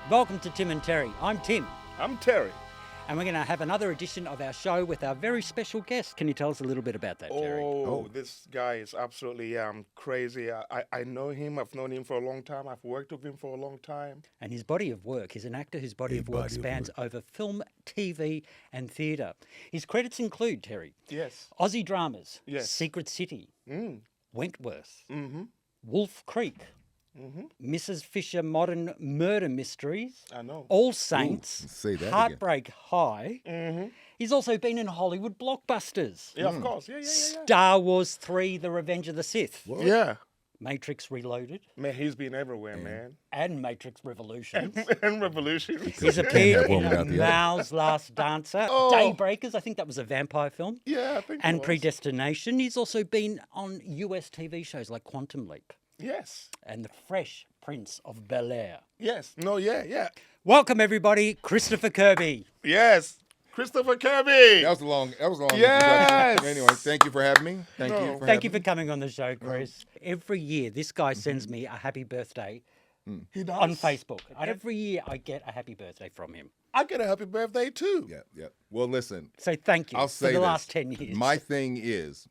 Welcome to Tim and Terry. I'm Tim, I'm Terry. and we're going to have another edition of our show with our very special guest. Can you tell us a little bit about that, Terry? This guy is absolutely crazy. I know him. I've known him for a long time. I've worked with him for a long time. And his body of work, he's an actor whose body of work spans over film, TV, and theatre. His credits include, Terry, Yes. Aussie dramas, Yes. Secret City, Wentworth, Mm-hmm. Wolf Creek, Mrs. Fisher Modern Murder Mysteries, I know. All Saints, say that again. Heartbreak High. Mm-hmm. He's also been in Hollywood blockbusters. Yeah, of course. Yeah. Star Wars 3, The Revenge of the Sith, Yeah. Matrix Reloaded, Man, he's been everywhere, man. and Matrix Revolutions. And Revolution. He's appeared have one in without the other. Mal's Last Dancer, Oh. Daybreakers, I think that was a vampire film, Yeah, I think and it was. Predestination. He's also been on US TV shows like Quantum Leap Yes. and The Fresh Prince of Bel-Air. Yes. No, yeah. Welcome, everybody, Christopher Kirby. Yes. Christopher Kirby. That was a long. Yes! introduction. Anyway, thank you for having me. Thank you for Thank you having for coming on the show, Chris. Every year, this guy sends me a happy birthday He does. on Facebook. Every year, I get a happy birthday from him. I get a happy birthday, too. me. Yeah. Well, listen. So thank you I'll for say the this. last 10 years. My thing is,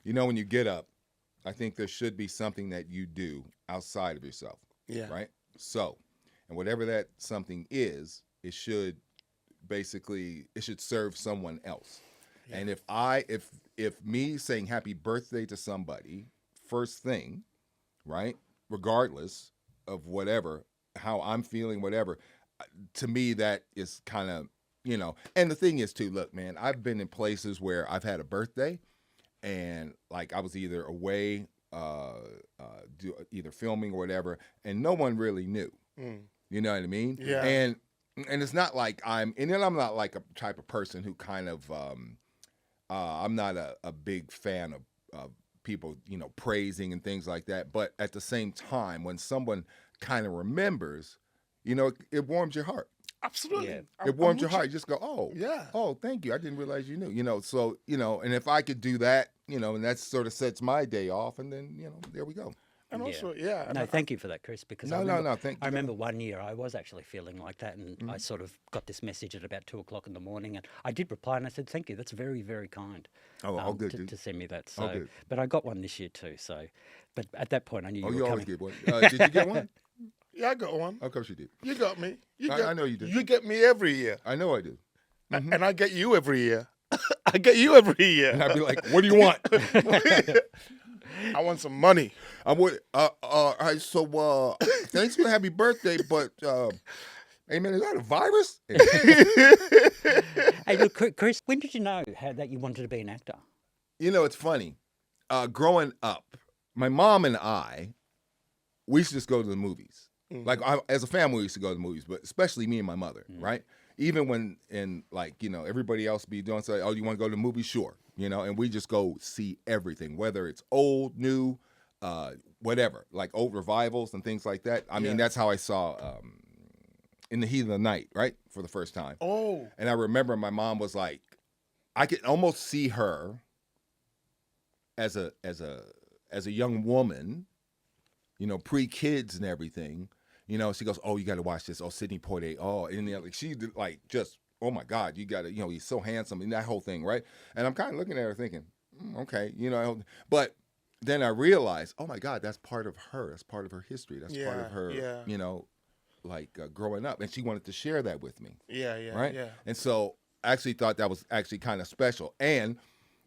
when you get up, I think there should be something that you do outside of yourself. Yeah. Right. So, and whatever that something is, it should serve someone else. Yeah. And if me saying happy birthday to somebody first thing, right, regardless of whatever, how I'm feeling, whatever, to me that is kind of, and the thing is too, look, man, I've been in places where I've had a birthday and like I was either away, either filming or whatever, and no one really knew. You know what I mean? Yeah. And it's not like I'm not like a type of person who kind of, I'm not a big fan of people, praising and things like that. But at the same time, when someone kind of remembers, it warms your heart. Absolutely. Yeah. It warms your heart. You just go, oh, Yeah. oh, thank you. I didn't realize you knew, so, and if I could do that, and that sort of sets my day off, and then, there we go. And also, yeah. No, thank you for that, Chris, because No, thank you. I remember one year I was actually feeling like that, and I sort of got this message at about 2:00 in the morning, and I did reply, and I said, thank you, that's very, very kind. Oh, good, to, dude. to send me that. Oh, So, good. but I got one this year too, so, but at that point I knew Oh, you you were always coming. get one. Did you get one? Yeah, I got one. Of course you did. You got me. I know you do. You get me every year. I know I do. And I get you every year. I get you every year. And I'd be like, what do you want? I want some money. I would. All right. So, thanks for the happy birthday, but, hey man, is that a virus? Hey, look, Chris, when did you know that you wanted to be an actor? It's funny. Growing up, my mom and we used to just go to the movies. Like as a family, we used to go to the movies, but especially me and my mother, right? Even when, everybody else be doing something, oh, you want to go to the movies? Sure. And we just go see everything, whether it's old, new, whatever, like old revivals and things like that. I mean, that's how I saw In the Heat of the Night, right? For the first time. Oh. And I remember my mom was like, I could almost see her as a young woman, pre-kids and everything. She goes, oh, you got to watch this. Oh, Sidney Poitier. Oh, and she did just, oh my God, you got to, he's so handsome and that whole thing, right? And I'm kind of looking at her thinking, okay, but then I realized, oh my God, that's part of her. That's part of her history. That's part of her, growing up. And she wanted to share that with me. Yeah. Right? Yeah. And so I actually thought that was actually kind of special. And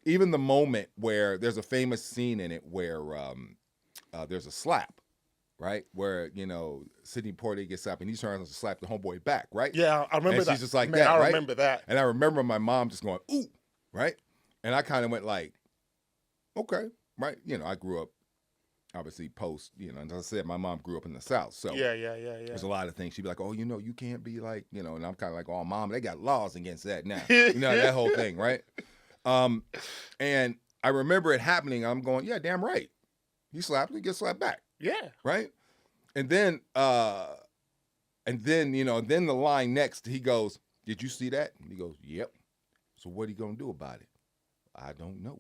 even the moment where there's a famous scene in it where there's a slap, right? Where, Sidney Poitier gets slapped and he turns to slap the homeboy back, right? Yeah, I remember and that. She's just like Man, that, I right? remember that. And I remember my mom just going, ooh, right? And I kind of went like, okay, right? I grew up obviously post, and as I said, my mom grew up in the South. So Yeah. there's a lot of things. She'd be like, oh, you can't be like, and I'm kind of like, oh, Mom, they got laws against that now. That whole thing, right? And I remember it happening. I'm going, yeah, damn right. He slapped, he gets slapped back. Yeah. Right? And then then the line next, he goes, did you see that? And he goes, yep. So what are you going to do about it? I don't know.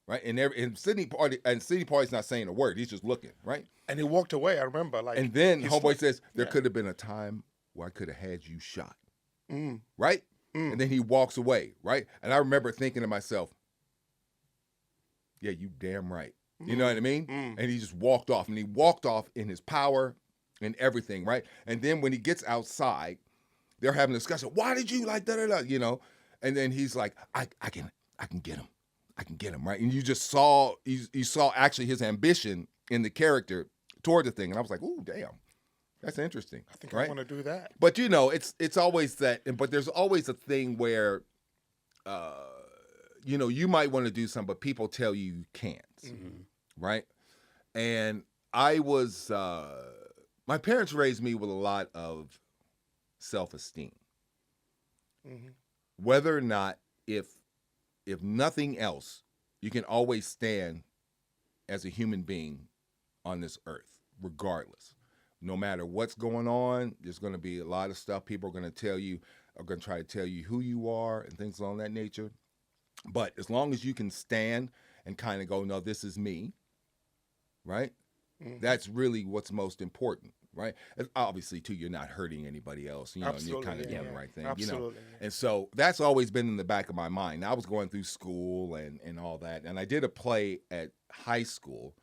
Right? And Sidney Poitier's not saying a word. He's just looking, right? And he walked away, I remember. And then homeboy says, there Yeah. could have been a time well, I could have had you shot. Mm. Right? Mm. And then he walks away, right? And I remember thinking to myself, yeah, you damn right. You know what I mean? And he just walked off, and he walked off in his power and everything, right? And then when he gets outside, they're having a discussion. Why did you like da-da-da, you know? And then he's like, I can get him. I can get him, right? And you just saw, you saw actually his ambition in the character toward the thing. And I was like, ooh, damn. That's interesting. I think right? I want to do that. But you know, it's always that, but there's always a thing where, you know, you might want to do something, but people tell you can't, right? And I was, my parents raised me with a lot of self-esteem. Whether or not, if nothing else, you can always stand as a human being on this earth, regardless. No matter what's going on, there's going to be a lot of stuff people are going to tell you, are going to try to tell you who you are and things along that nature. But as long as you can stand and kind of go, no, this is me, right? That's really what's most important, right? And obviously, too, you're not hurting anybody else, you know, and you're kind of doing the right thing, you know. And so that's always been in the back of my mind. I was going through school and all that, and I did a play at high school,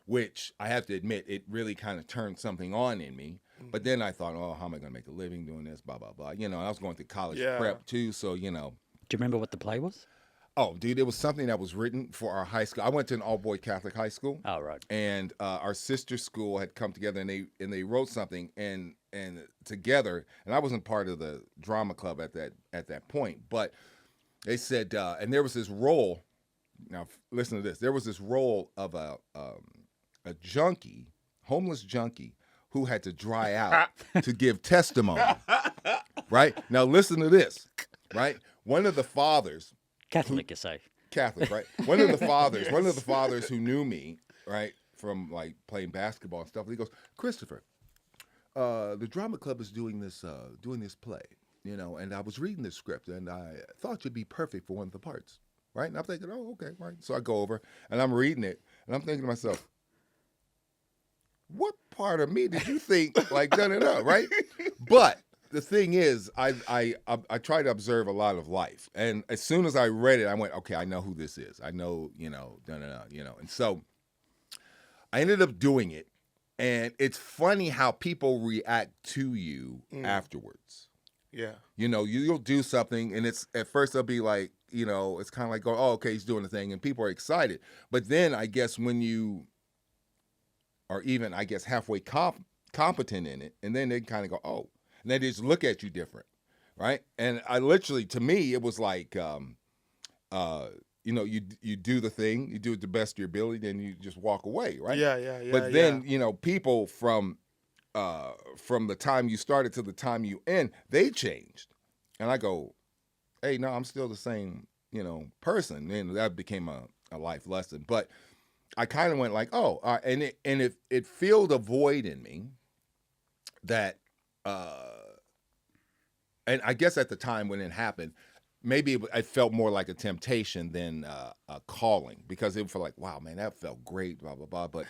which I have to admit, it really kind of turned something on in me. But then I thought, oh, how am I going to make a living doing this, blah, blah, blah. You know, I was going through college prep, too, so, you know. Do you remember what the play was? Oh, dude, it was something that was written for our high school. I went to an all-boy Catholic high school. Oh, right. And our sister school had come together, and they wrote something and together. And I wasn't part of the drama club at that point, but they said, and there was this role. Now, listen to this. There was this role of a junkie, homeless junkie, who had to dry out to give testimony. Right? Now, listen to this. Right? One of the fathers. Catholic, you say? Catholic, right? One of the fathers who knew me, right, from like playing basketball and stuff. He goes, Christopher, the drama club is doing this play, you know, and I was reading this script and I thought you'd be perfect for one of the parts, right? And I'm thinking, oh, okay, right. So I go over and I'm reading it and I'm thinking to myself, what part of me did you think like done it up, right? But the thing is, I try to observe a lot of life, and as soon as I read it, I went, okay, I know who this is. I know, you know, you know, and so I ended up doing it, and it's funny how people react to you afterwards. Yeah, you know, you'll do something, and it's at first they'll be like, you know, it's kind of like, oh, okay, he's doing the thing, and people are excited, but then I guess when you are even, I guess, halfway competent in it, and then they kind of go, oh. And they just look at you different, right? And I literally, to me, it was like, you know, you do the thing, you do it the best of your ability, then you just walk away, right? Yeah. But then, you know, people from the time you started to the time you end, they changed. And I go, hey, no, I'm still the same, you know, person. And that became a life lesson. But I kind of went like, oh, and it filled a void in me that, and I guess at the time when it happened, maybe it felt more like a temptation than a calling, because it felt like, wow, man, that felt great, blah, blah, blah. But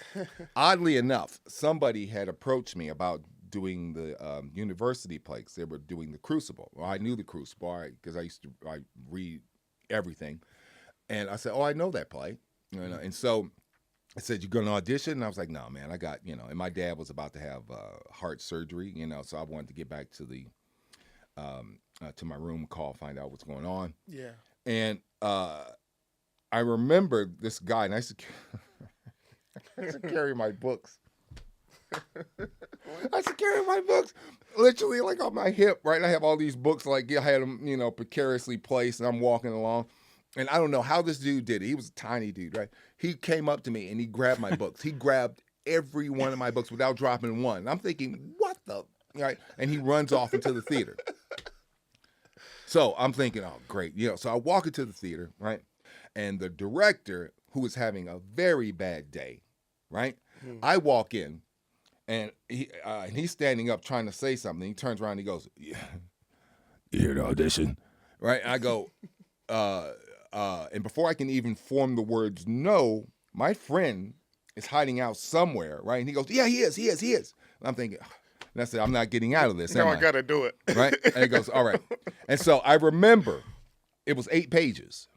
oddly enough, somebody had approached me about doing the university plays. They were doing the Crucible. Well, I knew the Crucible because I read everything. And I said, oh, I know that play. You know, and so I said, you're going to audition? And I was like, no, man, I got, you know, and my dad was about to have heart surgery, you know, so I wanted to get back to the, to my room, find out what's going on. Yeah. And I remember this guy, and I used to carry my books. I used to carry my books literally like on my hip, right? And I have all these books, like I had them, you know, precariously placed, and I'm walking along. And I don't know how this dude did it. He was a tiny dude, right? He came up to me and he grabbed my books. He grabbed every one of my books without dropping one. And I'm thinking, what the, right? And he runs off into the theater. So I'm thinking, oh, great. You know, so I walk into the theater, right? And the director, who was having a very bad day, right? I walk in and he's standing up trying to say something. He turns around and he goes, yeah, you here to audition? Right? And I go, and before I can even form the words no, my friend is hiding out somewhere, right? And he goes, yeah, he is. And I'm thinking, And I said, I'm not getting out of this. Now am I got to do it. Right? And he goes, all right. And so I remember it was 8 pages.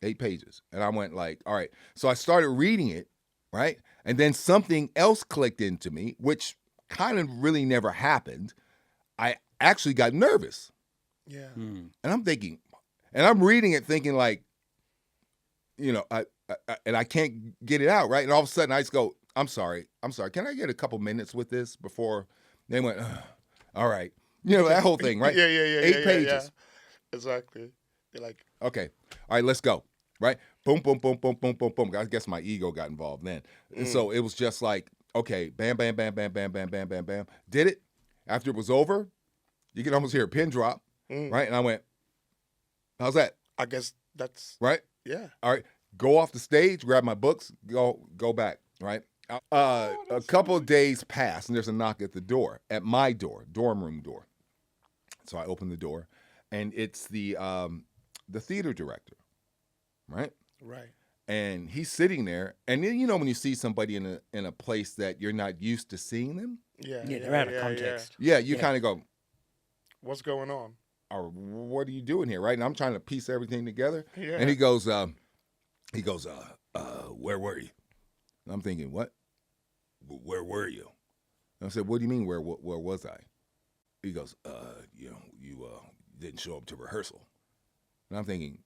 8 pages. And I went like, all right. So I started reading it, right? And then something else clicked into me, which kind of really never happened. I actually got nervous. Yeah. And I'm thinking, and I'm reading it thinking like, you know, and I can't get it out, right? And all of a sudden I just go, I'm sorry. Can I get a couple minutes with this before they went, all right. You know, that whole thing, right? Yeah. 8 pages. Yeah. Exactly. You're like, Okay. All right, let's go. Right? Boom, boom, boom, boom, boom, boom, boom. I guess my ego got involved then. And so it was just like, okay, bam, bam, bam, bam, bam, bam, bam, bam, bam. Did it. After it was over, you could almost hear a pin drop, right? And I went, how's that? I guess that's, Right? yeah. All right. Go off the stage, grab my books, go back, right? A couple of days pass, and there's a knock at the door, at my door, dorm room door. So I open the door, and it's the theater director, right? Right. And he's sitting there, and then you know when you see somebody in a place that you're not used to seeing them, Yeah. Yeah, they're out of context. yeah, you Yeah. kind of go, What's going on? or what are you doing here, right? And I'm trying to piece everything together. Yeah. And he goes, where were you? And I'm thinking, what? Where were you? And I said, what do you mean, where was I? He goes, you didn't show up to rehearsal. And I'm thinking,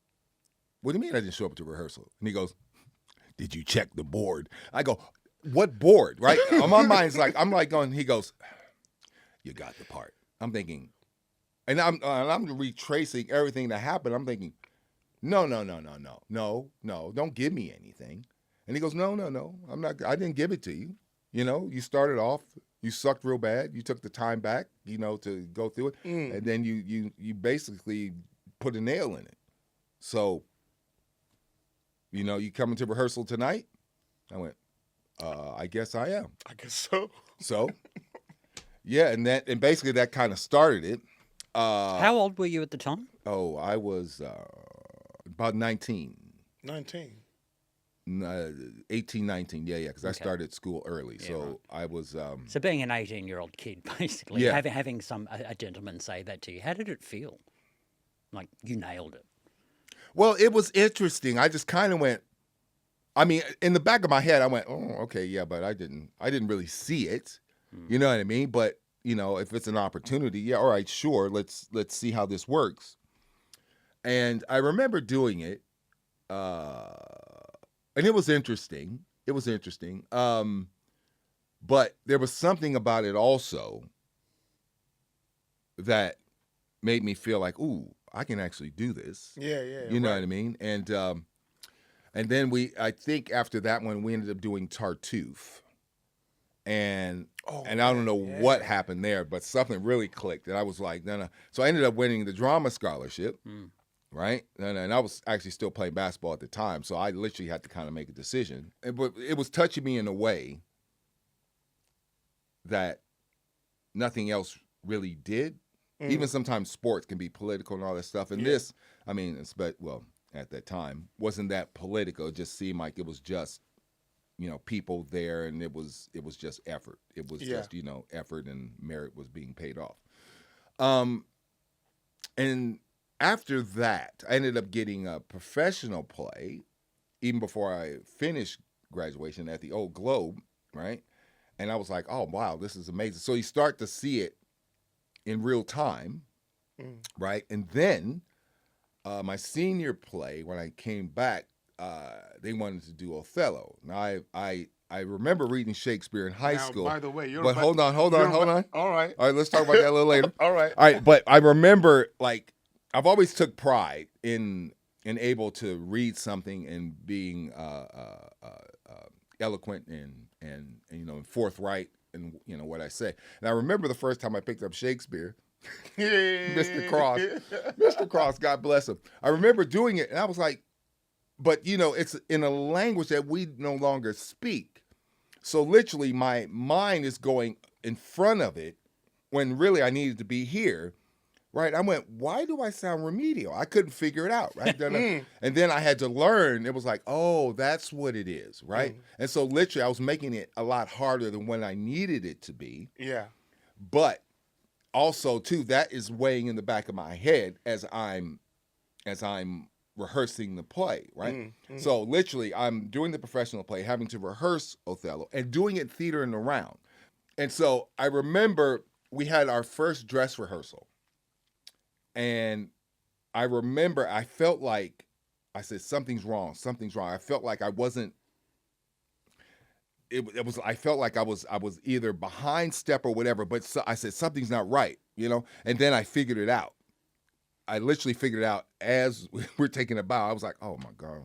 what do you mean I didn't show up to rehearsal? And he goes, did you check the board? I go, what board, right? My mind's like, I'm like going, he goes, you got the part. I'm thinking, and I'm retracing everything that happened. I'm thinking, no, don't give me anything. And he goes, no, I didn't give it to you. You know, you started off, you sucked real bad. You took the time back, you know, to go through it. And then you basically put a nail in it. So, you know, you coming to rehearsal tonight? I went, I guess I am. I guess so. So, yeah, and basically that kind of started it. How old were you at the time? Oh, I was about 19. 19. 18, 19, yeah, because I Okay. started school early. Yeah, So I was, So being an 18-year-old kid, basically, Yeah. having a gentleman say that to you, how did it feel? Like you nailed it. well, it was interesting. I just kind of went, I mean, in the back of my head, I went, oh, okay, yeah, but I didn't really see it. You know what I mean? But, you know, if it's an opportunity, yeah, all right, sure, let's see how this works. And I remember doing it, and it was interesting. But there was something about it also that made me feel like, ooh, I can actually do this. Yeah. You know what I mean? And then I think after that one, we ended up doing Tartuffe. And I don't know what happened there, but something really clicked. And I was like, no. So I ended up winning the drama scholarship, right? And I was actually still playing basketball at the time. So I literally had to kind of make a decision. But it was touching me in a way that nothing else really did. Even sometimes sports can be political and all that stuff. And this, I mean, at that time, wasn't that political. It just seemed like it was just, you know, people there, and it was just effort. It was just, you know, effort, and merit was being paid off. And after that, I ended up getting a professional play, even before I finished graduation at the Old Globe, right? And I was like, oh, wow, this is amazing. So you start to see it in real time, right? And then my senior play, when I came back, they wanted to do Othello. Now I remember reading Shakespeare in high school. By the way, but hold on. All right. All right, let's talk about that a little later. All right. All right, but I remember, like, I've always took pride in able to read something and being eloquent and you know, forthright in, you know, what I say. And I remember the first time I picked up Shakespeare, Mr. Cross, God bless him. I remember doing it, and I was like, but, you know, it's in a language that we no longer speak. So literally my mind is going in front of it when really I needed to be here, right? I went, why do I sound remedial? I couldn't figure it out, right? And then I had to learn. It was like, oh, that's what it is, right? And so literally I was making it a lot harder than when I needed it to be. Yeah. But also too, that is weighing in the back of my head as I'm rehearsing the play, right? So literally I'm doing the professional play, having to rehearse Othello and doing it theater in the round. And so I remember we had our first dress rehearsal. And I remember I felt like I said, something's wrong. I felt like I wasn't, I felt like I was either behind step or whatever, but I said, something's not right, And then I figured it out. I literally figured it out as we're taking a bow. I was like, oh my God.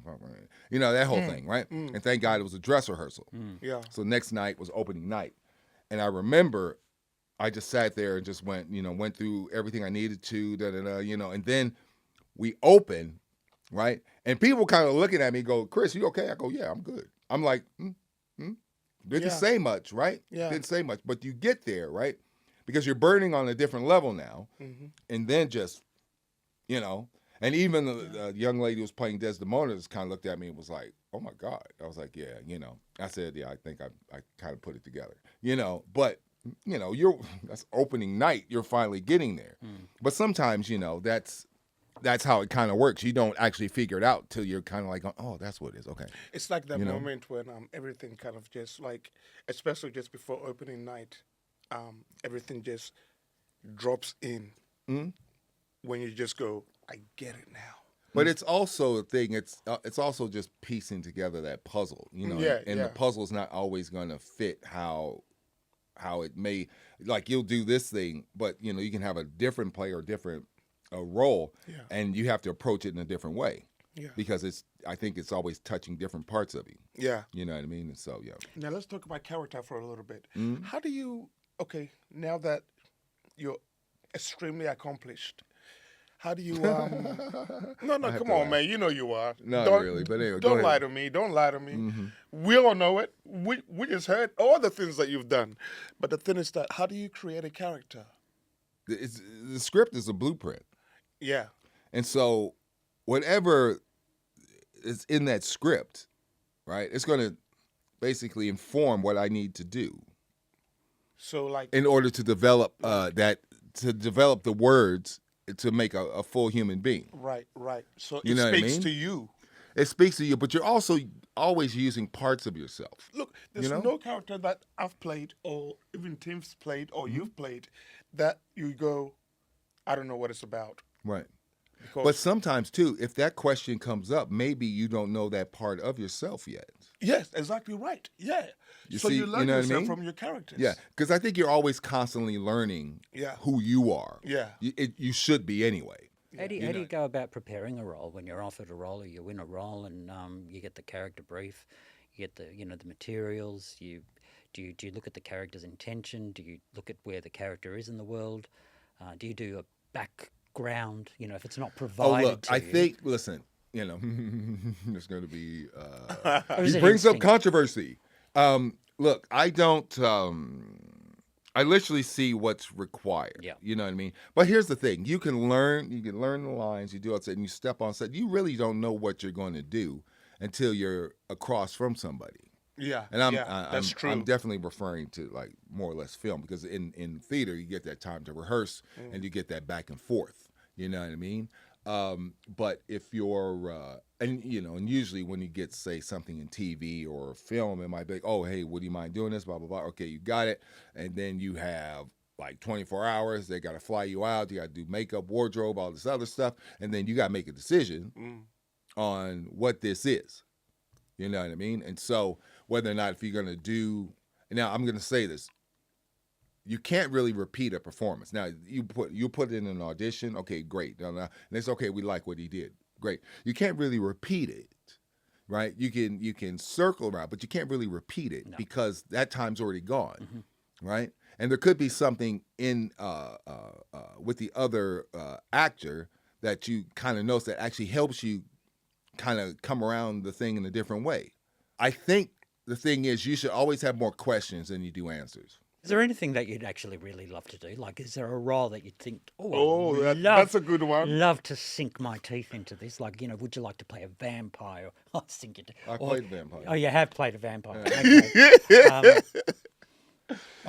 That whole thing, right? And thank God it was a dress rehearsal. Yeah. So next night was opening night. And I remember I just sat there and just went through everything I needed to, and then we opened, right? And people kind of looking at me go, Chris, you okay? I go, yeah, I'm good. I'm like, didn't say much, right? Yeah. Didn't say much. But you get there, right? Because you're burning on a different level now. And then just, and even the young lady who was playing Desdemona just kind of looked at me and was like, oh my God. I was like, yeah, I said, yeah, I think I kind of put it together, but that's opening night. You're finally getting there. But sometimes, that's how it kind of works. You don't actually figure it out till you're kind of like, oh, that's what it is. Okay. It's like that moment when everything kind of just like, especially just before opening night, everything just drops in. When you just go, I get it now. But it's also a thing. It's also just piecing together that puzzle, And the puzzle's not always going to fit how it may. Like you'll do this thing, but you can have a different play or different role, and you have to approach it in a different way. Yeah. Because I think it's always touching different parts of you. Yeah. You know what I mean? And so yeah. Now let's talk about character for a little bit. How do you? Okay, now that you're extremely accomplished. How do you? No, come on, man. You know you are. Not really, but anyway, don't lie to me. Don't lie to me. We all know it. We just heard all the things that you've done, but the thing is that how do you create a character? The script is a blueprint. Yeah. And so, whatever is in that script, right? It's going to basically inform what I need to do. So, like, in order to develop develop the words. To make a full human being. Right. So it speaks to you. It speaks to you, but you're also always using parts of yourself. Look, there's no character that I've played or even Tim's played or you've played that you go, I don't know what it's about. Right. But sometimes, too, if that question comes up, maybe you don't know that part of yourself yet. Yes, exactly right. Yeah. You learn yourself from your characters. Yeah, because I think you're always constantly learning who you are. Yeah. You should be anyway. How do you go about preparing a role when you're offered a role or you win a role and you get the character brief, you get the materials, do you look at the character's intention? Do you look at where the character is in the world? Do you do a background, if it's not provided look, to I you? think, listen, there's going to be, he brings up controversy. Look, I don't, I literally see what's required. Yeah. You know what I mean? But here's the thing. You can learn the lines, you do it, and you step on set. You really don't know what you're going to do until you're across from somebody. Yeah, and that's true. I'm definitely referring to like more or less film because in theater you get that time to rehearse and you get that back and forth. You know what I mean? But if you're and usually when you get say something in TV or film, it might be like, oh hey, would you mind doing this? Blah blah blah. Okay, you got it, and then you have like 24 hours. They got to fly you out. You got to do makeup, wardrobe, all this other stuff, and then you got to make a decision on what this is. You know what I mean? And so whether or not if you're going to do, now I'm going to say this, you can't really repeat a performance. Now you put in an audition, okay, great. And it's okay, we like what he did, great. You can't really repeat it, right? You can circle around, but you can't really repeat it because that time's already gone, right? And there could be something in with the other actor that you kind of notice that actually helps you kind of come around the thing in a different way. I think the thing is you should always have more questions than you do answers. Is there anything that you'd actually really love to do? Like, is there a role that you'd think, that's a good one. Love to sink my teeth into this. Like, would you like to play a vampire? I think you do. I played a vampire. Oh, you have played a vampire. Okay.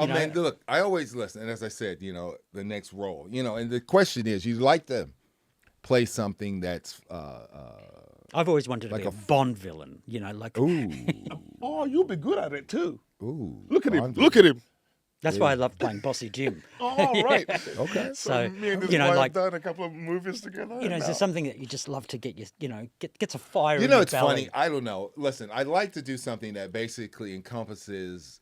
Oh man, look, I always listen, and as I said, the next role, and the question is, you like to play something that's I've always wanted to like be a Bond villain, like ooh, Oh, you'll be good at it too. ooh, Look at him. Bond Look at him. that's why I love playing Bossy Jim. Oh, right. Okay. So So, me and this you know, boy like, have done a couple of movies together. it's and just something that you just love to get gets a fire in You know, your it's belly. funny. I don't know. Listen, I'd like to do something that basically encompasses.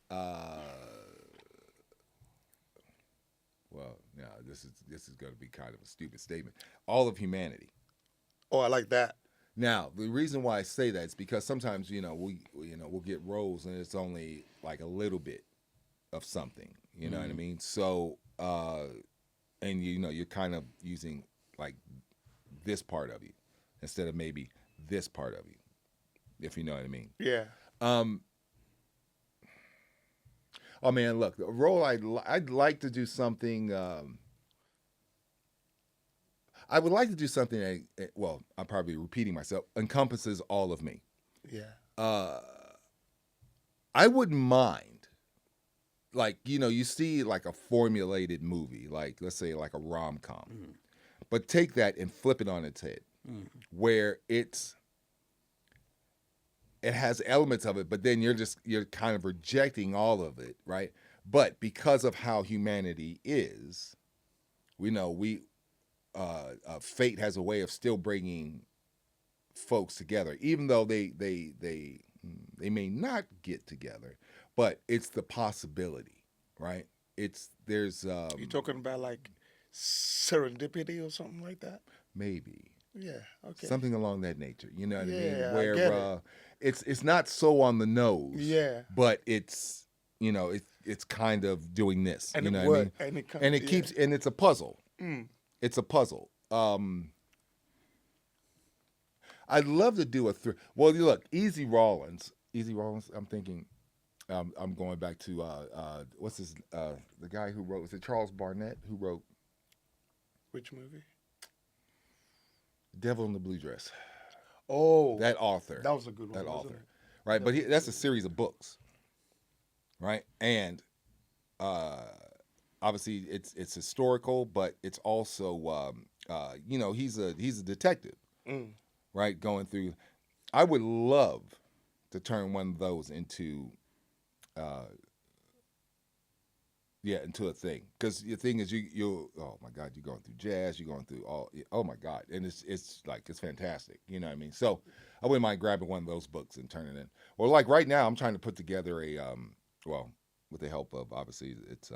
Well, no, this is going to be kind of a stupid statement. All of humanity. Oh, I like that. Now, the reason why I say that is because sometimes we'll get roles and it's only like a little bit of something. You know what I mean? So, and you're kind of using like this part of you instead of maybe this part of you, if you know what I mean. Yeah. Oh man, look, the role I'd like to do something. I would like to do something that, well, I'm probably repeating myself, encompasses all of me. Yeah. I wouldn't mind, like, you see like a formulated movie, like let's say like a rom-com, but take that and flip it on its head, where it has elements of it, but then you're kind of rejecting all of it, right? But because of how humanity is, fate has a way of still bringing folks together, even though they may not get together, but it's the possibility, right? There's You talking about like serendipity or something like that? maybe Yeah. Okay. something along that nature. You know what I mean? Yeah, I Where get it. it's not so on the nose, Yeah. but it's it's kind of doing this. And you it know what I mean? worked, and it And it yeah. keeps, and it's a puzzle. Mm. It's a puzzle. I'd love to do well, look, Easy Rollins. I'm thinking. I'm going back to what's his the guy who wrote, was it Charles Barnett who wrote Which movie? Devil in the Blue Dress? Oh, That author. that was a good one. That wasn't author. Right, but that's a series of books. Right? And obviously it's historical, but it's also he's a detective. it? Mm. Right? Going through, I would love to turn one of those into into a thing, because the thing is, you oh my God, you're going through jazz, you're going through oh my God, and it's fantastic, you know what I mean? So I wouldn't mind grabbing one of those books and turning it in. Or like right now, I'm trying to put together a well, with the help of, obviously, it's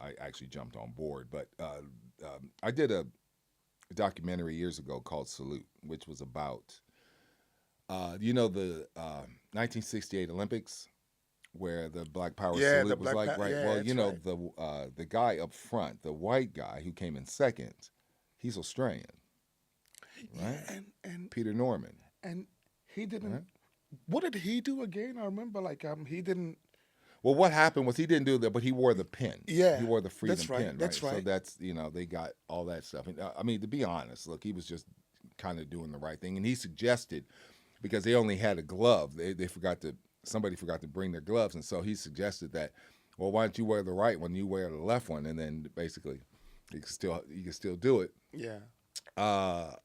I actually jumped on board, but I did a documentary years ago called Salute, which was about the 1968 Olympics, where the Black Power Yeah, salute the was Black like, right? yeah, Well, that's right. the guy up front, the white guy who came in second, he's Australian, right? Yeah, and Peter Norman. and he didn't. Right. What did he do again? I remember, like, he didn't. Well, what happened was he didn't do that, but he wore the pin. Yeah, He wore the freedom that's right, pin, right? that's So right. that's, they got all that stuff. And I mean, to be honest, look, he was just kind of doing the right thing. And he suggested, because they only had a glove, somebody forgot to bring their gloves. And so he suggested that, well, why don't you wear the right one, you wear the left one, and then basically you can still do it. Yeah. Well,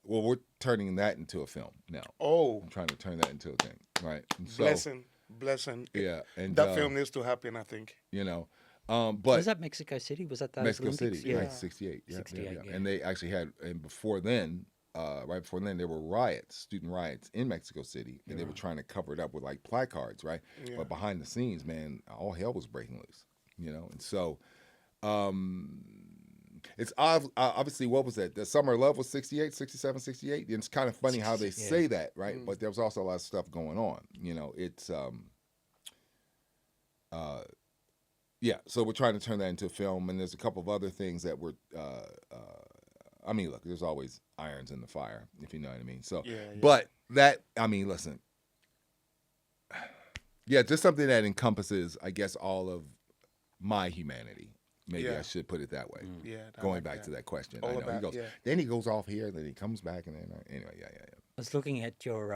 we're turning that into a film now. Oh, I'm trying to turn that into a thing, right? And so, blessing. yeah, and That film needs to happen, I think. but Was that Mexico City? Was that those Mexico Olympics? City, Yeah. 1968. Yeah, 68, yeah. And they actually had, and before then, right before then, there were student riots in Mexico City, and they were trying to cover it up with like placards, right? Yeah. But behind the scenes, man, all hell was breaking loose, And so, it's obviously, what was that? The Summer of Love was 68, 67, 68. And it's kind of funny how they say that, right? But there was also a lot of stuff going on. It's yeah. So we're trying to turn that into a film, and there's a couple of other things that we're. I mean, look, there's always irons in the fire, if you know what I mean. So, Yeah. but that, I mean, listen. Yeah, just something that encompasses, I guess, all of my humanity. Maybe Yeah. I should put it that way. Yeah. I Going like back that. to that question, All about, yeah. Then he goes off here, then he comes back, and then anyway, yeah. I was looking at your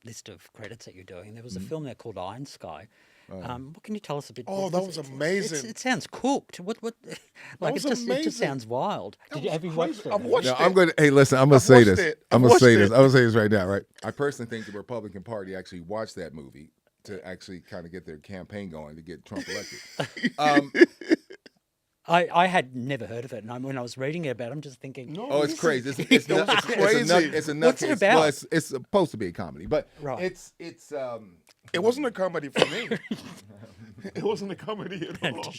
list of credits that you're doing, there was Mm-hmm. a film there called Iron Sky. What can you tell us a bit? Oh, that was amazing. It sounds cooked. What? That Like was it just amazing. sounds wild. That Have you was watched crazy. it? I've Have you? watched Now it. I'm going to. Hey, listen. I'm going to I've say watched this. it. I'm I've going to say watched this. it. I'm going to say this right now. Right. I personally think the Republican Party actually watched that movie to actually kind of get their campaign going to get Trump elected. I had never heard of it, and when I was reading it about it, I'm just thinking, No, Oh, it's listen. crazy. It's It was nut, crazy. it's a nut. What's it about? Well, it's supposed to be a comedy, but Right. it's It wasn't a comedy for me. It wasn't a comedy at all.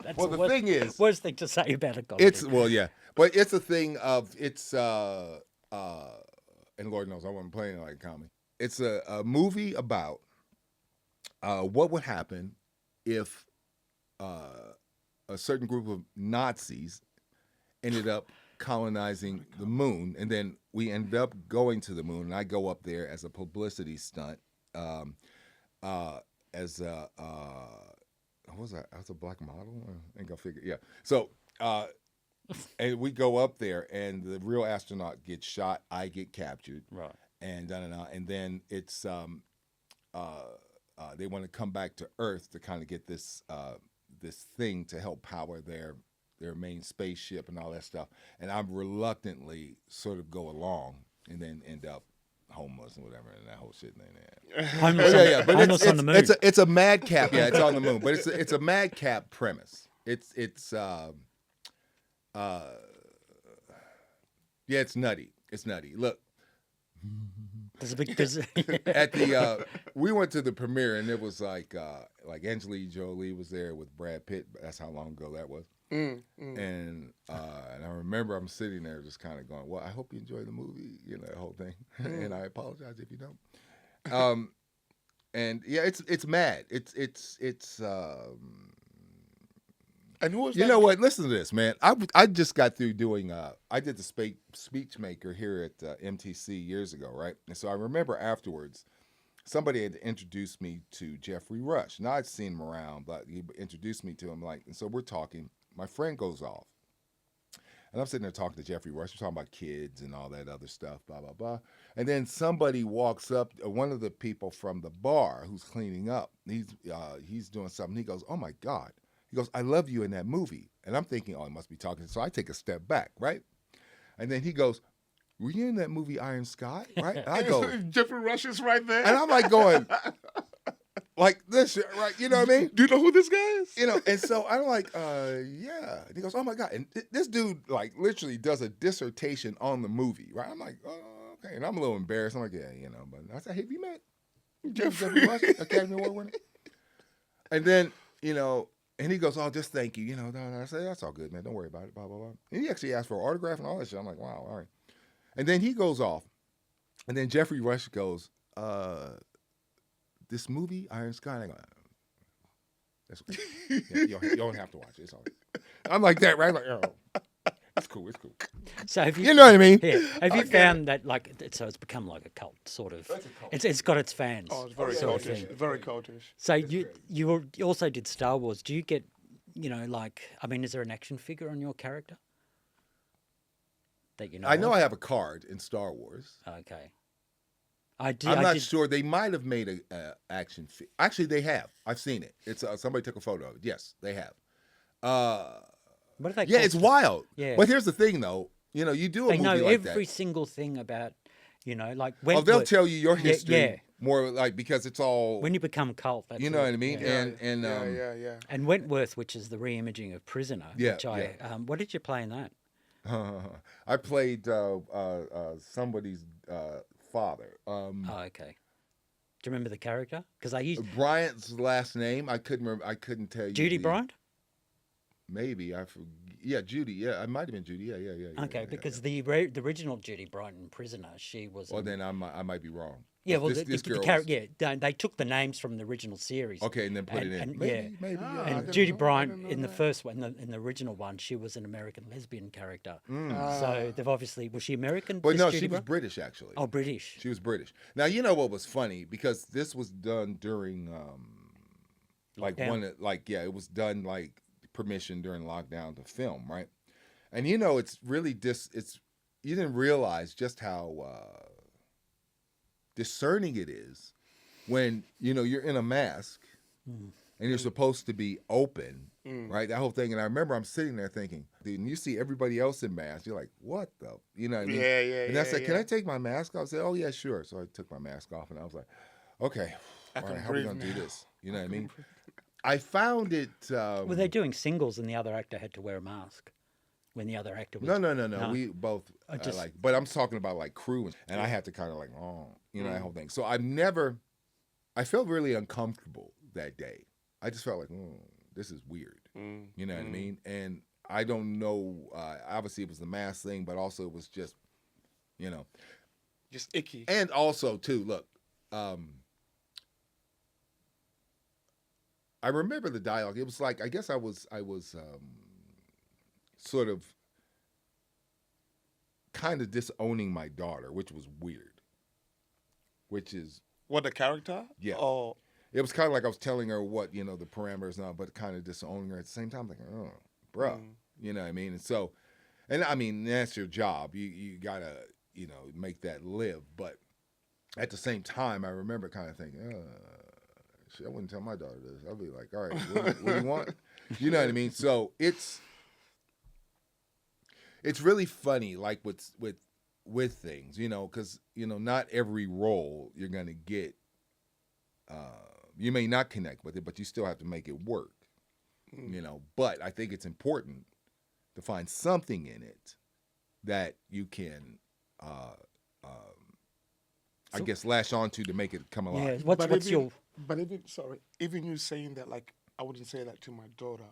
That's well, the thing is, worst thing to say about a comedy. it's well, yeah, but it's a thing of it's and Lord knows I wasn't playing it like a comedy. It's a movie about what would happen if a certain group of Nazis ended up colonizing the moon, and then we ended up going to the moon, and I go up there as a publicity stunt, as a what was that? I was a black model. I think I figured, yeah. So, and we go up there, and the real astronaut gets shot. I get captured, Right. and and then it's they want to come back to Earth to kind of get this this thing to help power their main spaceship and all that stuff. And I reluctantly sort of go along, and then end up homeless and whatever, and that whole shit. Homeless But Homeless on the moon. it's a madcap. Yeah, it's on the moon, but it's a madcap premise. Yeah, it's nutty. It's nutty. Look, There's a big. There's, at the we went to the premiere, and it was like Angelina Jolie was there with Brad Pitt. That's how long ago that was. And I remember I'm sitting there just kind of going, well, I hope you enjoy the movie, the whole thing. And I apologize if you don't. And yeah, it's mad. It's And who was you that? know what? Listen to this, man. I just got through doing I did the speech maker here at MTC years ago, right? And so I remember afterwards, somebody had introduced me to Jeffrey Rush. Now I'd seen him around, but he introduced me to him, and so we're talking. My friend goes off, and I'm sitting there talking to Jeffrey Rush. We're talking about kids and all that other stuff, blah blah blah. And then somebody walks up, one of the people from the bar who's cleaning up. He's doing something. He goes, "Oh my God." He goes, "I love you in that movie." And I'm thinking, oh, he must be talking. So I take a step back, right? And then he goes, "Were you in that movie Iron Sky?" Right? And I go, Jeffrey Rush is right there. and I'm like going, like this, right? You know what I mean? Do you know who this guy is? And so I'm like, yeah. And he goes, "Oh my God." And this dude, like, literally does a dissertation on the movie, right? I'm like, oh, okay. And I'm a little embarrassed. I'm like, yeah, but I said, "Have you met Jeffrey Rush, Academy Award winner?" And then, and he goes, "Oh, just thank you." I said, "That's all good, man. Don't worry about it, blah, blah, blah." And he actually asked for an autograph and all that shit. I'm like, wow, all right. And then he goes off. And then Jeffrey Rush goes, "This movie, Iron Sky," and I go, "That's cool. Yeah, you don't have to watch it. It's all right." I'm like that, right? Like, oh, it's cool. so have you? You know what I mean? Yeah. Have you found that so it's become like a cult sort of? It's a cult. It's got its fans. Oh, it's very sort of cultish. thing. Very cultish. So you also did Star Wars. Do you get, is there an action figure on your character that you know? I know of? I have a card in Star Wars. Okay. I'm I'm not sure. They might have made a action. Actually, they have. I've seen it. It's somebody took a photo of it. Yes, they have. What do they? Yeah, it's wild. Yeah. But here's the thing, though. You do a They movie know like every that. single thing about, like Oh, Wentworth. they'll tell you your history yeah. more, like, because it's all. When you become a cult, that's You know it. what I mean? Yeah. And Yeah. And Wentworth, which is the re-imaging of Prisoner. Yeah, Which what did you play in that? I played somebody's father. Oh, okay. Do you remember the character? Because I used Bryant's last name. I couldn't remember. I couldn't tell you. Judy Bryant. Maybe yeah, Judy. Yeah, it might have been Judy. Yeah. Okay, yeah, because yeah. the original Judy Bryant in Prisoner, she was. Well, then I might be wrong. Yeah, well, this the girl character. Yeah, they took the names from the original series. Okay, and then put it in. And, Maybe. I And didn't Judy know- I Bryant didn't know in the that. first one, in the original one, she was an American lesbian character. Mm. So they've obviously was she American? But this no, Judy she was Bryant? British actually. Oh, British. She was British. Now you know what was funny, because this was done during Lockdown. it was done like permission during lockdown to film, right? And it's really you didn't realize just how discerning it is when you're in a mask and you're supposed to be open, right? That whole thing. And I remember I'm sitting there thinking, dude, and you see everybody else in masks. You're like, what the? You know what I mean? Yeah, yeah, And I yeah, said, can yeah. I take my mask off? I said, oh yeah, sure. So I took my mask off, and I was like, okay, I all can right, how are we breathe gonna do now. this? You know what I mean? I found it. Were they doing singles and the other actor had to wear a mask when the other actor was? No. We both just- but I'm talking about like crew, and I had to kind of like, that whole thing. So I felt really uncomfortable that day. I just felt like, this is weird. You know what I mean? And I don't know. Obviously, it was the mask thing, but also it was just, Just icky. and also too. Look, I remember the dialogue. It was like, I guess I was sort of kind of disowning my daughter, which was weird. Which is What, the character? Yeah. Oh, it was kind of like I was telling her what the parameters and all, but kind of disowning her at the same time. Like, bro, you know what I mean? And so, and I mean that's your job. You gotta make that live. But at the same time, I remember kind of thinking, shit, I wouldn't tell my daughter this. I'd be like, all right, what do you want? You know what I mean? So it's really funny, like with things, because not every role you're gonna get. You may not connect with it, but you still have to make it work. But I think it's important to find something in it that you can, I guess, lash onto to make it come alive. Yeah. What's even, your? But even you saying that, like, I wouldn't say that to my daughter,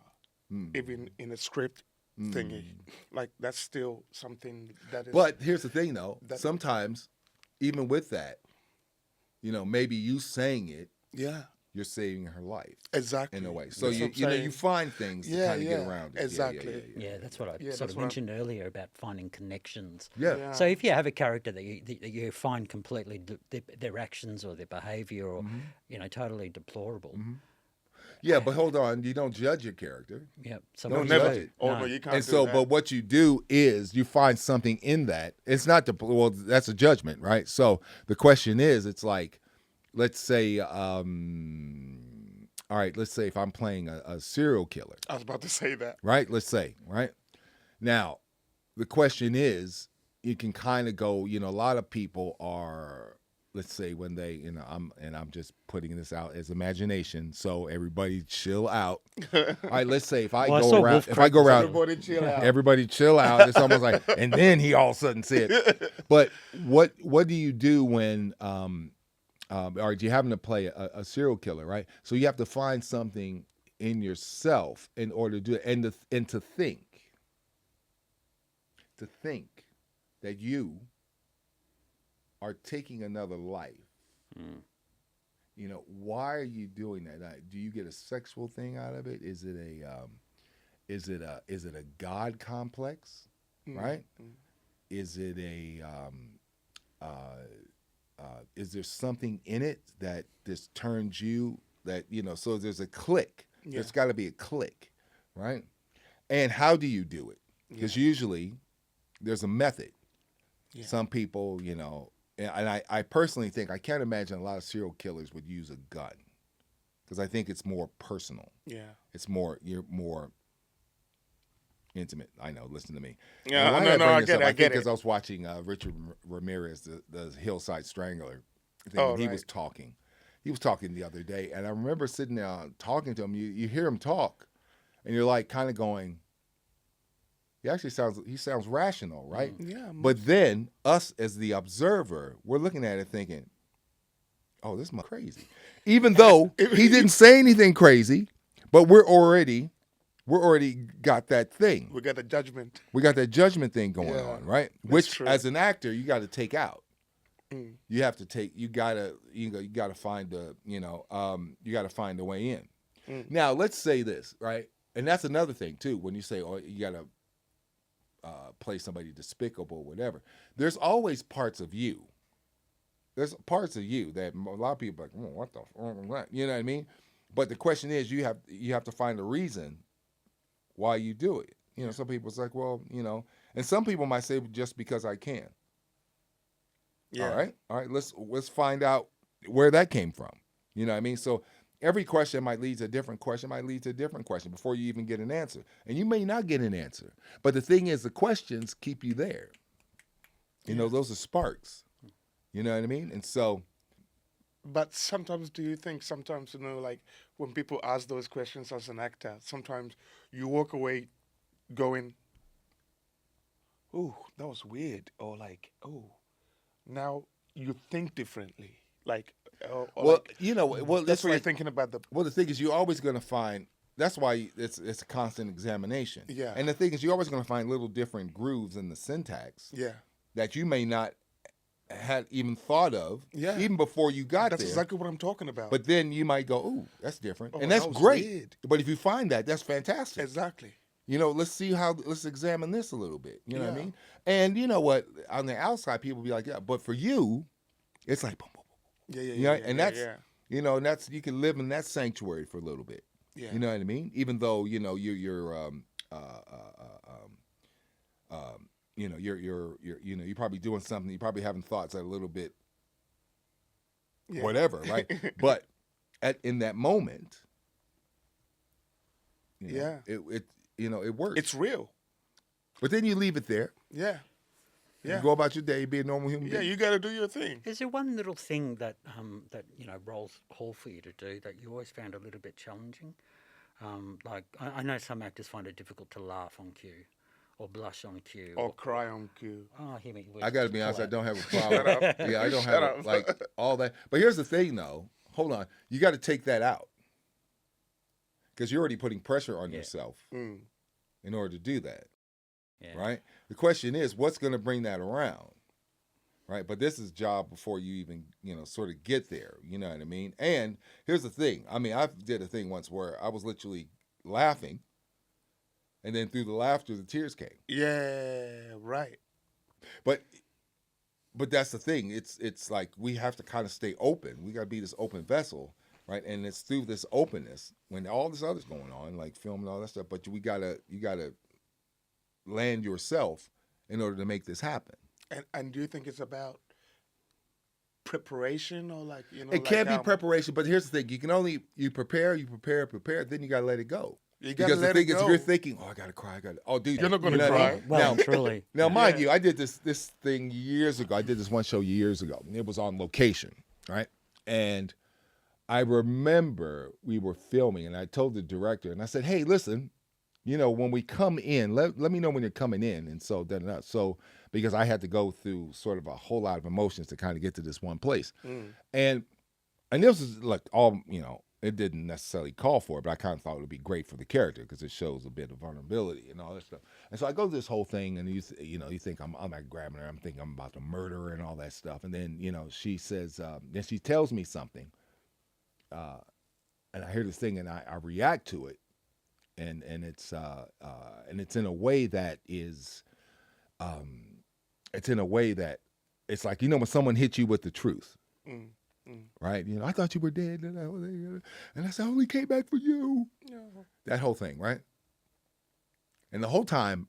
even in a script thingy. Like, that's still something that is. But here's the thing, though. Sometimes, even with that, maybe you saying it, Yeah. you're saving her life. Exactly. In a way. So That's what I'm saying. you find things to kind of get around it. Exactly. Yeah, that's what I Yeah, sort that's of what mentioned earlier about finding connections. Yeah. Yeah. So if you have a character that you find completely their actions or their behaviour or totally deplorable, Yeah, but hold on. You don't judge your character. yeah, so Don't what never- do you do? Oh, No. no, you can't And do so, that. but what you do is you find something in that. It's not that's a judgment, right? So the question is, it's like, let's say, all right, let's say if I'm playing a serial killer, I was about to say that. right? Let's say, right? Now, the question is, you can kind of go, a lot of people are, let's say when they, I'm just putting this out as imagination, so everybody chill out. All right, let's say if I Well, I go saw around, Wolf if I go around, Everybody chill out. everybody chill out. It's almost like, and then he all of a sudden said, but what do you do when, or do you happen to play a serial killer, right? So you have to find something in yourself in order to do it, and to think that you are taking another life. Why are you doing that? Do you get a sexual thing out of it? Is it a God complex, right? Is it is there something in it that just turns you so there's a click. Yeah. There's got to be a click, right? And how do you do it? Because usually there's a method. Yeah. Some people, and I personally think, I can't imagine a lot of serial killers would use a gun, because I think it's more personal. Yeah. You're more intimate. I know. Listen to me. Yeah, And why no, did no, bring I this get up? it, I think get because it. I was watching Richard Ramirez, the Hillside Strangler thing, Oh, when he right. was talking. He was talking the other day, and I remember sitting down talking to him. You hear him talk, and you're like kind of going, he sounds rational, right? Yeah. But then us as the observer, we're looking at it thinking, oh, this is crazy. Even though he didn't say anything crazy, but we're already got that thing. we got a judgment. We got that judgment thing going Yeah, on, right? that's Which, true. as an actor, you got to take out. You have to take. You gotta find you got to find a way in. Now, let's say this, right? And that's another thing too. When you say, oh, you got to play somebody despicable, or whatever. There's always parts of you. There's parts of you that a lot of people are like, what the, what? You know what I mean? But the question is, you have to find a reason why you do it. Some people it's like, well, and some people might say just because I can. Yeah. All right. Let's find out where that came from. You know what I mean? So every question might lead to a different question, might lead to a different question before you even get an answer. And you may not get an answer. But the thing is, the questions keep you there. You know, those are sparks. You know what I mean? And so, But sometimes, do you think sometimes, like when people ask those questions as an actor, sometimes you walk away going, "Ooh, that was weird," or like, "Oh, now you think differently." Like, well, like, you know, well, that's it's what you're like, thinking about the. well, the thing is, you're always going to find. That's why it's a constant examination. Yeah. And the thing is, you're always going to find little different grooves in the syntax Yeah. that you may not had even thought of, Yeah. even before you got That's there. exactly what I'm talking about. But then you might go, "Ooh, that's different," Oh, and that's that was great. weird. But if you find that, that's fantastic. Exactly. You know, let's examine this a little bit. You know what I Yeah. mean? And you know what? On the outside, people be like, "Yeah," but for you, it's like, boom, boom, boom. Yeah. Yeah. You know, Yeah. and yeah, that's yeah. you know, and that's you can live in that sanctuary for a little bit. Yeah. You know what I mean? Even though you know you're you know you're you know you're probably doing something, you're probably having thoughts that are a little bit Yeah. whatever, right? But in that moment, you know, Yeah. it you know it works. It's real. But then you leave it there. Yeah. Yeah. You go about your day, be a normal human Yeah. being. You got to do your thing. Is there one little thing that that roles call for you to do that you always found a little bit challenging? Like I know some actors find it difficult to laugh on cue, or blush on cue, Or cry on cue. oh, hear me. I got to be honest, I pull don't out. have a problem. Yeah, I don't Shut have up. like all that. But here's the thing, though. Hold on, you got to take that out because you're already putting pressure on Yeah. yourself Mm. in order to do that, Yeah. right? The question is, what's going to bring that around, right? But this is job before you even sort of get there. You know what I mean? And here's the thing. I mean, I did a thing once where I was literally laughing, and then through the laughter, the tears came. Yeah. Right. But that's the thing. It's like we have to kind of stay open. We got to be this open vessel, right? And it's through this openness when all this other's going on, like film and all that stuff. But you gotta land yourself in order to make this happen. And do you think it's about preparation or like It can be preparation, but here's the thing: you prepare, then you gotta let it go. You gotta Because let the thing it is, go. if you're thinking, "Oh, I gotta cry," oh, dude, You're not gonna what I cry. mean? Well, Now, truly. Now, mind you, I did this thing years ago. I did this one show years ago. It was on location, right? And I remember we were filming, and I told the director, and I said, "Hey, listen, when we come in, let me know when you're coming in." And so so because I had to go through sort of a whole lot of emotions to kind of get to this one place, and this is like all it didn't necessarily call for it, but I kind of thought it would be great for the character because it shows a bit of vulnerability and all that stuff. And so I go to this whole thing, and you think I'm like grabbing her, I'm thinking I'm about to murder her and all that stuff. And then she says, then she tells me something, and I hear this thing, and I react to it, and it's in a way that is, it's in a way that it's like when someone hits you with the truth. Mm. Right? I thought you were dead. And I said, I only came back for you. No. That whole thing, right? And the whole time,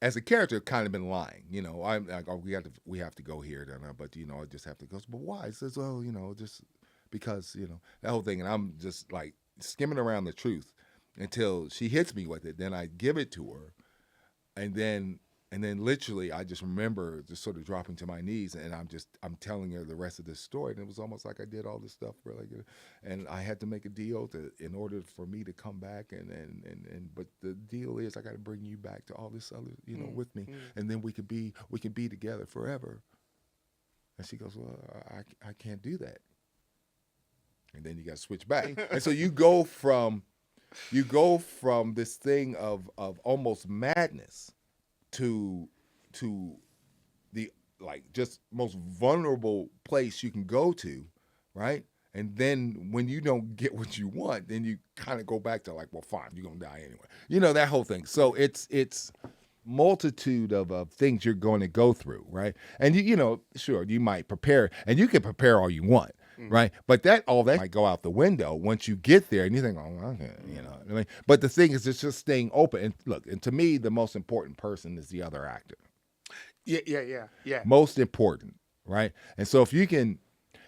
as a character, kind of been lying. I'm like, oh, we have to go here, but I just have to go. But why? He says, oh, just because, that whole thing. And I'm just like skimming around the truth until she hits me with it. Then I give it to her. And then literally I just remember just sort of dropping to my knees, and I'm telling her the rest of this story. And it was almost like I did all this stuff for and I had to make a deal in order for me to come back, but the deal is I got to bring you back to all this other, with me, and then we could be together forever. And she goes, well, I can't do that. And then you got to switch back. And so you go from this thing of almost madness to the just most vulnerable place you can go to, right? And then when you don't get what you want, then you kind of go back to well, fine, you're gonna die anyway. That whole thing. So it's multitude of things you're going to go through, right? And sure, you might prepare, and you can prepare all you want. Right, but all that might go out the window once you get there, and you think, "Oh, okay," I mean. But the thing is, it's just staying open. And look, and to me, the most important person is the other actor. Yeah. Most important. right? And so if you can,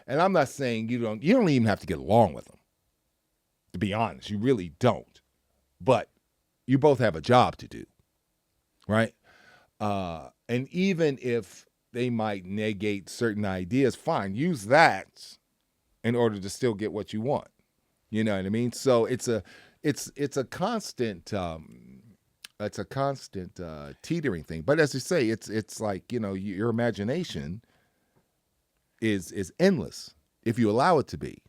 and I'm not saying you don't even have to get along with them. To be honest, you really don't. But you both have a job to do, right? And even if they might negate certain ideas, fine, use that in order to still get what you want. You know what I mean? So it's a constant teetering thing. But as you say, it's like, you know, your imagination is endless if you allow it to be,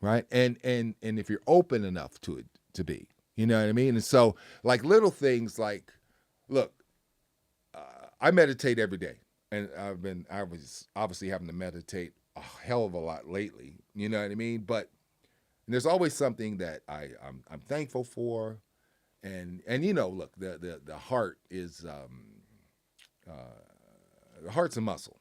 right? And if you're open enough to it to be, you know what I mean? And so, like, little things like, look, I meditate every day, and I was obviously having to meditate a hell of a lot lately, you know what I mean? But there's always something that I'm thankful for, and you know, look, the heart is the heart's a muscle,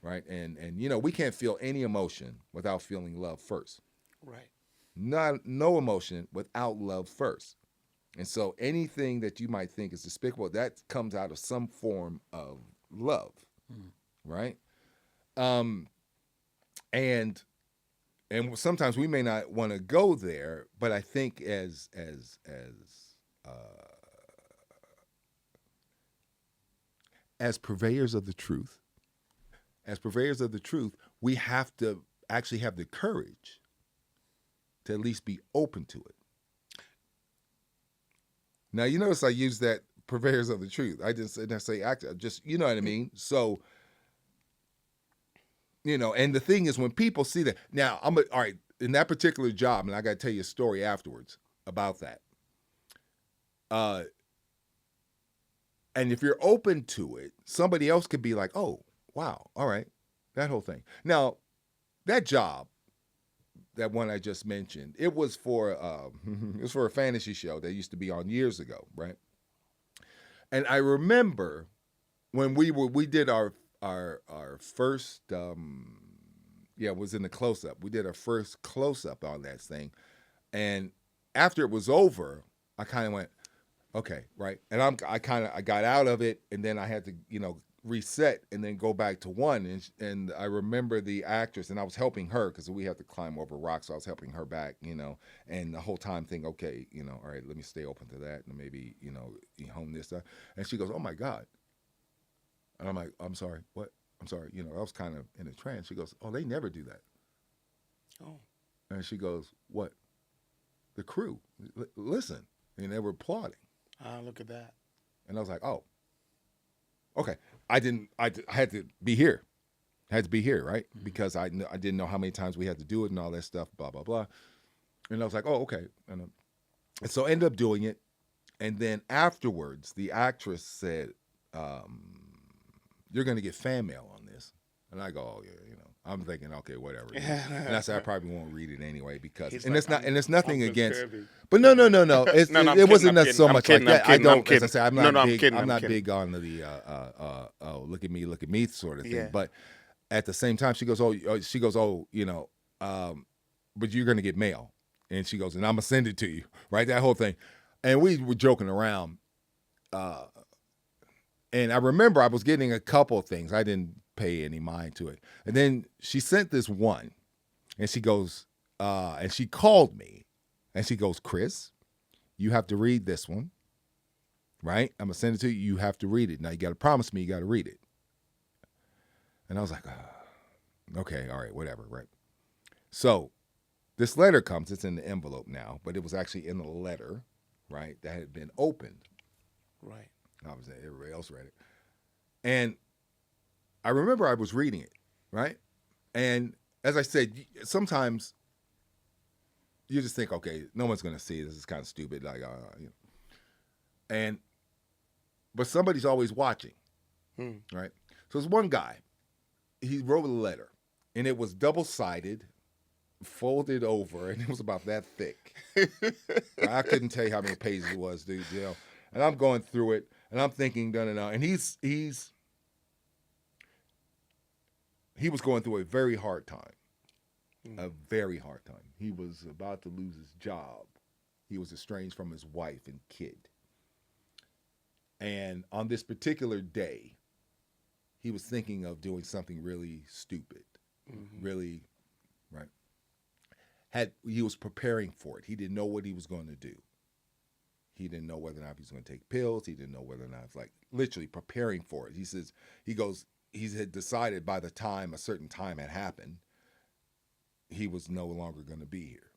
right? And you know, we can't feel any emotion without feeling love first. Right. No emotion without love first. And so anything that you might think is despicable, that comes out of some form of love, right? And sometimes we may not want to go there, but I think as purveyors of the truth, we have to actually have the courage to at least be open to it. Now, you notice I use that purveyors of the truth. I didn't say actor, just, you know what I mean? So, you know, and the thing is, when people see that, now, all right, in that particular job, and I got to tell you a story afterwards about that. And if you're open to it, somebody else could be like, oh, wow, all right, that whole thing. Now, that job, that one I just mentioned, it was for a fantasy show that used to be on years ago, right? And I remember when we did our first it was in the close up. We did our first close up on that thing, and after it was over, I kind of went, okay, right, and I got out of it, and then I had to, you know, reset and then go back to one, and I remember the actress, and I was helping her because we had to climb over rocks, so I was helping her back, you know, and the whole time think, okay, you know, all right, let me stay open to that, and maybe, you know, hone this up. And she goes, oh my God. And I'm like, I'm sorry, what? I'm sorry, you know, I was kind of in a trance. She goes, oh, they never do that. Oh. And she goes, what? The crew, listen. And they were applauding. Look at that. And I was like, oh, okay. I had to be here. I had to be here, right? Mm-hmm. Because I didn't know how many times we had to do it and all that stuff, blah, blah, blah. And I was like, oh, okay. And so I ended up doing it. And then afterwards, the actress said, you're going to get fan mail on this. And I go, oh, yeah, you know. I'm thinking, okay, whatever. And I said, I probably won't read it anyway because, it's nothing against. Kirby. But no. It wasn't so much like that. I don't, as I say, I'm not big on the look at me sort of thing. Yeah. But at the same time, she goes, you know, but you're going to get mail. And she goes, and I'm going to send it to you, right? That whole thing. And we were joking around. And I remember I was getting a couple of things. I didn't pay any mind to it. And then she sent this one, and she goes, and she called me, and she goes, Chris, you have to read this one, right? I'm going to send it to you. You have to read it. Now, you got to promise me you got to read it. And I was like, okay, all right, whatever, right? So this letter comes. It's in the envelope now, but it was actually in the letter, right, that had been opened. Right. Obviously, everybody else read it. And I remember I was reading it, right? And as I said, sometimes you just think, okay, no one's going to see this. It's kind of stupid. Like, you know. But somebody's always watching, right? So there's one guy. He wrote a letter, and it was double-sided, folded over, and it was about that thick. I couldn't tell you how many pages it was, dude. You know, and I'm going through it, and I'm thinking, no, and he was going through a very hard time. A very hard time. He was about to lose his job. He was estranged from his wife and kid. And on this particular day, he was thinking of doing something really stupid, really, right? He was preparing for it. He didn't know what he was going to do. He didn't know whether or not he was going to take pills. He didn't know whether or not, like, literally preparing for it. He says, he had decided by the time a certain time had happened, he was no longer going to be here.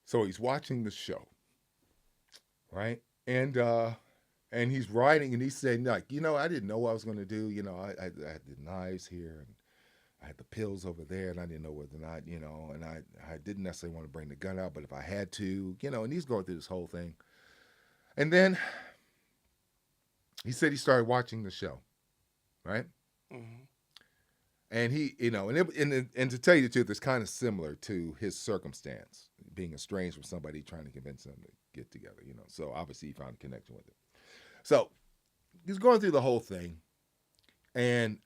So he's watching the show, right? And he's writing, and he's saying, like, I didn't know what I was going to do. I had the knives here, and I had the pills over there, and I didn't know whether or not, and I didn't necessarily want to bring the gun out, but if I had to, and he's going through this whole thing. And then he said he started watching the show, right? Mm-hmm. And he, and to tell you the truth, it's kind of similar to his circumstance, being estranged from somebody trying to convince him to get together, So obviously he found a connection with it. So he's going through the whole thing, and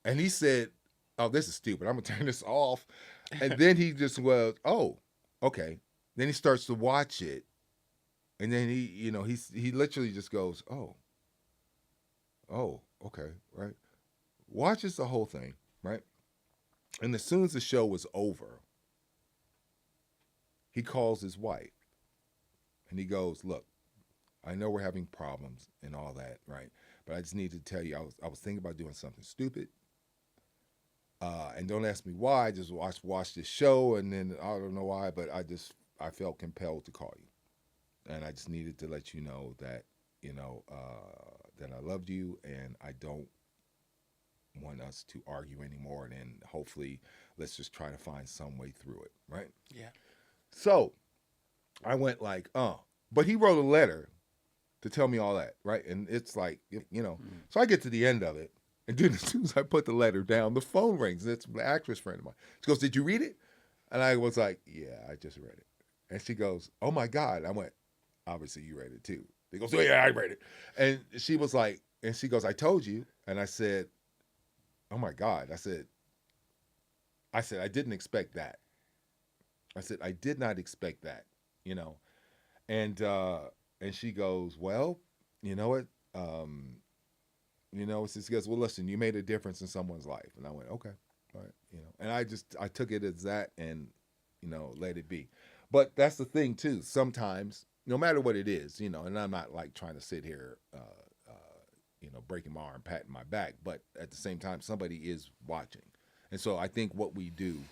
he said, "Oh, this is stupid. I'm gonna turn this off." And then he just was, "Oh, okay." Then he starts to watch it, and then he literally just goes, "Oh, okay, right." Watches the whole thing, right? And as soon as the show was over, he calls his wife, and he goes, "Look, I know we're having problems and all that, right? But I just need to tell you, I was thinking about doing something stupid. And don't ask me why. I just watched this show, and then I don't know why, but I felt compelled to call you, and I just needed to let you know that that I loved you, and I don't want us to argue anymore. And then hopefully, let's just try to find some way through it, right?" Yeah. So I went like, but he wrote a letter to tell me all that, right? And it's like, So I get to the end of it. And dude, as soon as I put the letter down, the phone rings. It's an actress friend of mine. She goes, "Did you read it?" And I was like, "Yeah, I just read it." And she goes, "Oh my God." I went, "Obviously you read it too." They goes, "Oh yeah, I read it." And she was like, and she goes, "I told you." And I said, "Oh my God." I said, I didn't expect that. I said, I did not expect that, And she goes, "Well, you know what? She goes, "Well, listen, you made a difference in someone's life." And I went, "Okay, all right," And I took it as that, and let it be. But that's the thing too. Sometimes, no matter what it is, and I'm not like trying to sit here, breaking my arm, patting my back, but at the same time, somebody is watching, and so I think what we do.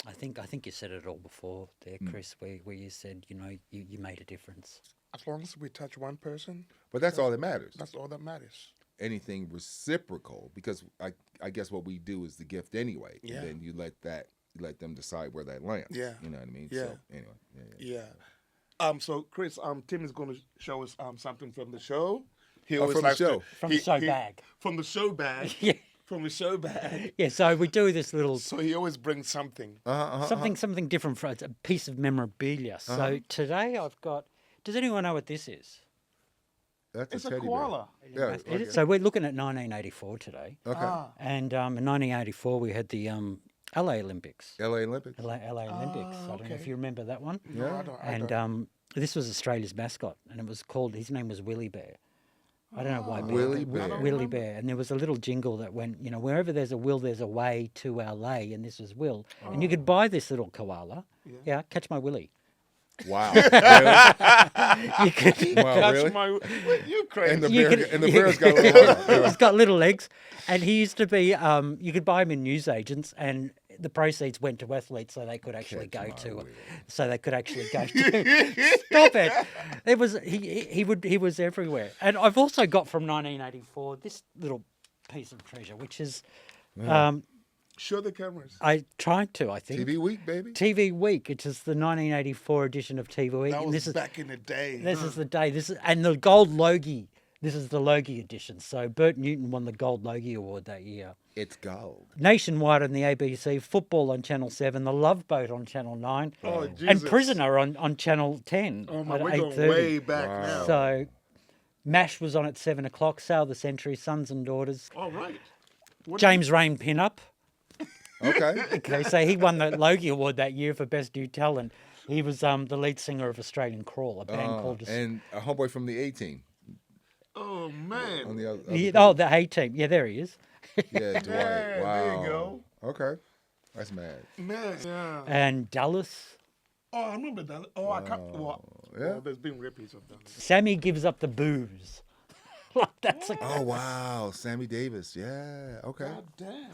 I think you said it all before there, Chris, where you said, you made a difference. As long as we touch one person. But that's all that matters. That's all that matters. Anything reciprocal, because I guess what we do is the gift anyway. Yeah. And then you let them decide where that lands. Yeah. You know what I mean? Yeah. So anyway. Yeah. So Chris, Tim is going to show us something from the show. He always from the show. From the show bag. From the show bag. Yeah. From the show bag. Yeah, so we do this little... So he always brings something. Something different, for a piece of memorabilia. So today I've got... Does anyone know what this is? It's a koala. Yeah, okay. So we're looking at 1984 today. Okay. And in 1984 we had the LA Olympics. LA Olympics. LA Olympics. I don't know if you remember that one. No, I don't. And this was Australia's mascot, and it was called... His name was Willie Bear. I don't know why. Willie Bear. Willie Bear. And there was a little jingle that went, wherever there's a will, there's a way to LA, and this was Will. And you could buy this little koala. Yeah, catch my Willie. Wow. Really? You could. Wow, really? You crazy. And the bear's got little legs. He's got little legs. And he used to be, you could buy him in newsagents, and the proceeds went to athletes so they could actually go to. Stop it! It was he was everywhere. And I've also got from 1984 this little piece of treasure, which is, Show the cameras. I tried to. I think TV Week, baby. TV Week. It is the 1984 edition of TV Week. That and was this is back in the day. This is the day. And the gold Logie. This is the Logie edition. So Bert Newton won the Gold Logie Award that year. It's gold. Nationwide on the ABC, Football on Channel 7, The Love Boat on Channel 9, Oh, Jesus. and Prisoner on Channel 10 Oh, my, at we're going 8:30. way back now. So MASH was on at 7 o'clock, Sail the Century, Sons and Daughters, All right. What James Rain Pin-Up. Okay. Okay, so he won the Logie Award that year for Best New Talent. He was the lead singer of Australian Crawl, a band called... And a homeboy from the A-Team. Oh man. On the other the A-Team. Yeah, there he is. Yeah, Dwight. Yeah, Wow. there you go. Okay. That's mad. Man, yeah. And Dallas. Oh, I remember that. Oh, I can't. Well, Yeah. well, there's been repeats of that. Sammy gives up the booze. Like, that's a... Oh, wow. Sammy Davis. Yeah. Okay. God damn.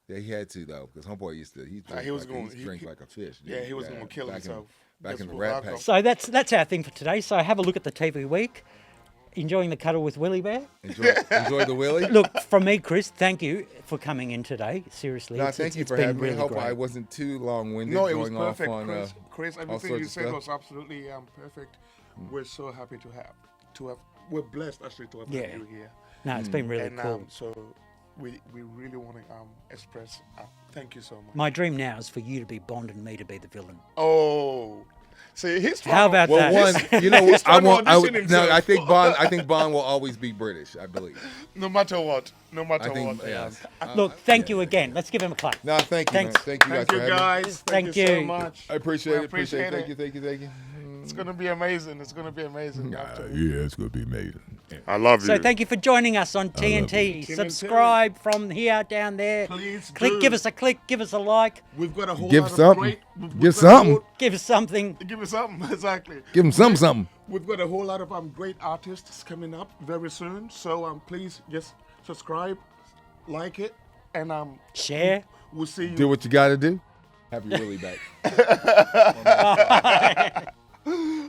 Yeah, he had to, though, because homeboy used to, he Nah, he was like, going- he he- drink he- like a fish. Yeah, he was gonna kill back himself. back Just in the for Rat alcohol. Pack. So that's our thing for today. So have a look at the TV week. Enjoying the cuddle with Willie Bear. Enjoy the Willie. Look, from me, Chris, thank you for coming in today. Seriously, No, thank you it's for been having me. I really hope great. I wasn't too long-winded No, it was going perfect, off on Chris. all Everything sorts you of said stuff. was absolutely perfect. We're so happy to have. We're blessed actually to have Yeah. you here. No, it's been really And cool. so we really want to express thank you so much. My dream now is for you to be Bond and me to be the villain. Oh, see, he's How about Well, that? one, you know, I trying to won't. audition No, himself. I think Bond. I think Bond will always be British. I believe. no matter what, no matter I think. what. Yeah. Look, thank you again. Let's give him a clap. No, thank you, man. Thanks. Thank you guys Thank you for having me. guys. Thank you so you. much. I appreciate We it. Appreciate it. appreciate Thank you. It's gonna be amazing. It's gonna be amazing. Yeah, it's gonna be amazing. I love So thank you for joining us on TNT. TNT. Subscribe from here down there. Please click, do. give us a click, give us a like, We've got a whole Give lot of something. great. Give something. give us something. Give us something. Exactly. Give him something. We've got a whole lot of great artists coming up very soon. So please just subscribe, like it, and Share. we'll see you. Do what you got to do. Have you really back?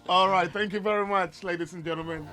All right. Thank you very much, ladies and gentlemen.